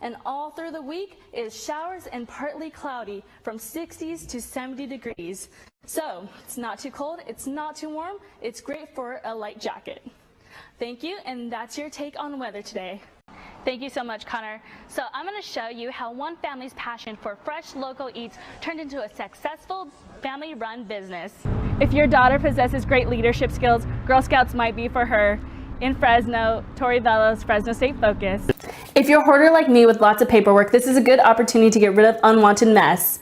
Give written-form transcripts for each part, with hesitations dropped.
and all through the week it is showers and partly cloudy from 60s to 70 degrees. So it's not too cold, it's not too warm, it's great for a light jacket. Thank you, and that's your take on weather today. Thank you so much, Connor. So I'm going to show you how one family's passion for fresh local eats turned into a successful family-run business. If your daughter possesses great leadership skills, Girl Scouts might be for her. In Fresno, Tori Veloz, Fresno State Focus. If you're a hoarder like me with lots of paperwork, this is a good opportunity to get rid of unwanted mess.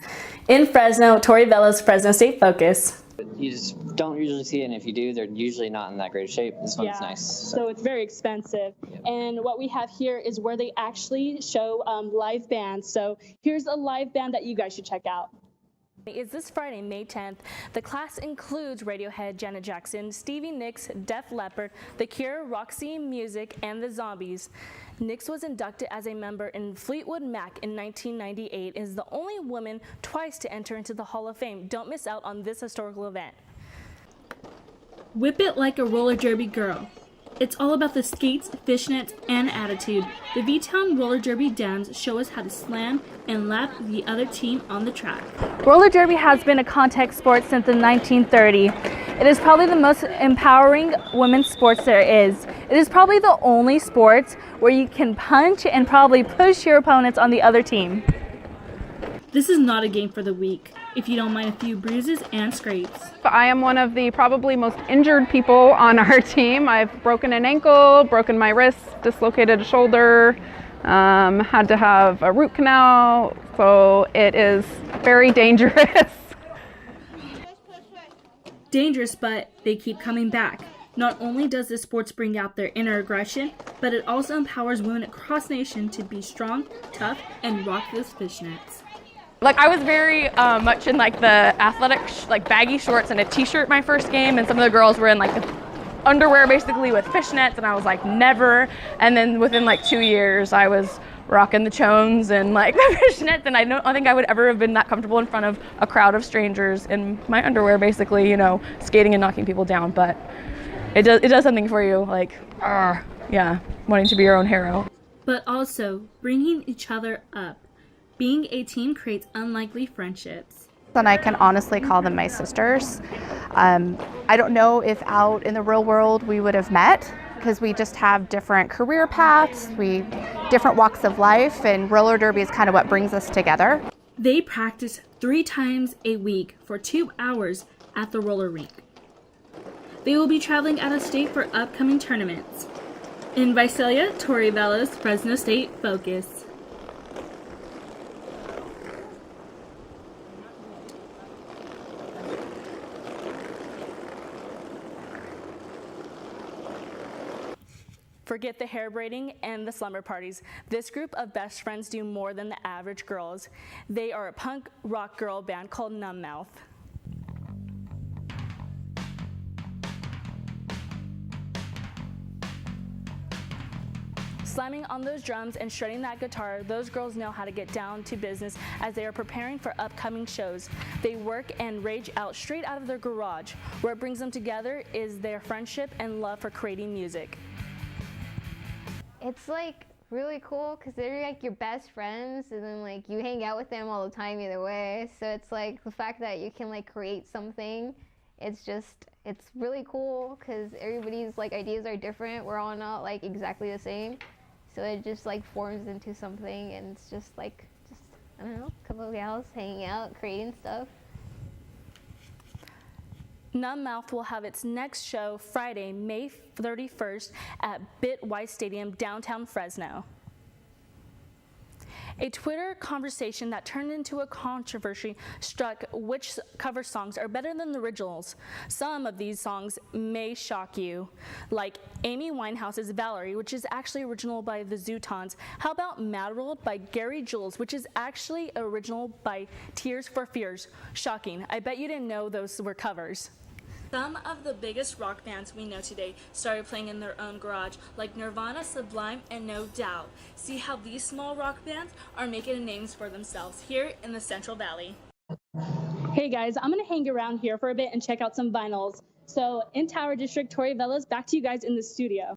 In Fresno, Tori Veloz, Fresno State Focus. You just don't usually see it, and if you do, they're usually not in that great shape. This one's nice. So it's very expensive. Yep. And what we have here is where they actually show live bands. So here's a live band that you guys should check out. Is this Friday, May 10th. The class includes Radiohead, Janet Jackson, Stevie Nicks, Def Leppard, The Cure, Roxy Music, and The Zombies. Nicks was inducted as a member in Fleetwood Mac in 1998 and is the only woman twice to enter into the Hall of Fame. Don't miss out on this historical event. Whip it like a roller derby girl. It's all about the skates, fishnets, and attitude. The V-Town roller derby downs show us how to slam and lap the other team on the track. Roller derby has been a contact sport since the 1930s. It is probably the most empowering women's sports there is. It is probably the only sport where you can punch and probably push your opponents on the other team. This is not a game for the weak, if you don't mind a few bruises and scrapes. I am one of the probably most injured people on our team. I've broken an ankle, broken my wrist, dislocated a shoulder, had to have a root canal, so it is very dangerous. Dangerous, but they keep coming back. Not only does this sports bring out their inner aggression, but it also empowers women across the nation to be strong, tough, and rock those fishnets. Like, I was very much in like the athletic baggy shorts and a t-shirt my first game, and some of the girls were in like the underwear basically with fishnets, and I was like, never. And then within like 2 years I was rocking the chones and like the fishnets, and I don't think I would ever have been that comfortable in front of a crowd of strangers in my underwear, basically, you know, skating and knocking people down. But it does something for you, like, yeah, wanting to be your own hero. But also bringing each other up. Being a team creates unlikely friendships. And I can honestly call them my sisters. I don't know if out in the real world we would have met, because we just have different career paths, different walks of life, and roller derby is kind of what brings us together. They practice 3 times a week for 2 hours at the roller rink. They will be traveling out of state for upcoming tournaments. In Visalia, Tori Veloz, Fresno State Focus. Forget the hair braiding and the slumber parties. This group of best friends do more than the average girls. They are a punk rock girl band called Numb Mouth. Slamming on those drums and shredding that guitar, those girls know how to get down to business as they are preparing for upcoming shows. They work and rage out straight out of their garage. What brings them together is their friendship and love for creating music. It's like really cool because they're like your best friends, and then like you hang out with them all the time either way. So it's like the fact that you can like create something, it's really cool because everybody's like ideas are different. We're all not like exactly the same. So it just like forms into something, and it's just I don't know, a couple of gals hanging out, creating stuff. Numb Mouth will have its next show Friday, May 31st at Bit White Stadium, downtown Fresno. A Twitter conversation that turned into a controversy struck which cover songs are better than the originals. Some of these songs may shock you, like Amy Winehouse's Valerie, which is actually original by the Zootons. How about Mad World by Gary Jules, which is actually original by Tears for Fears? Shocking. I bet you didn't know those were covers. Some of the biggest rock bands we know today started playing in their own garage, like Nirvana, Sublime, and No Doubt. See how these small rock bands are making names for themselves here in the Central Valley. Hey guys, I'm gonna hang around here for a bit and check out some vinyls. So in Tower District, Tori Veloz, back to you guys in the studio.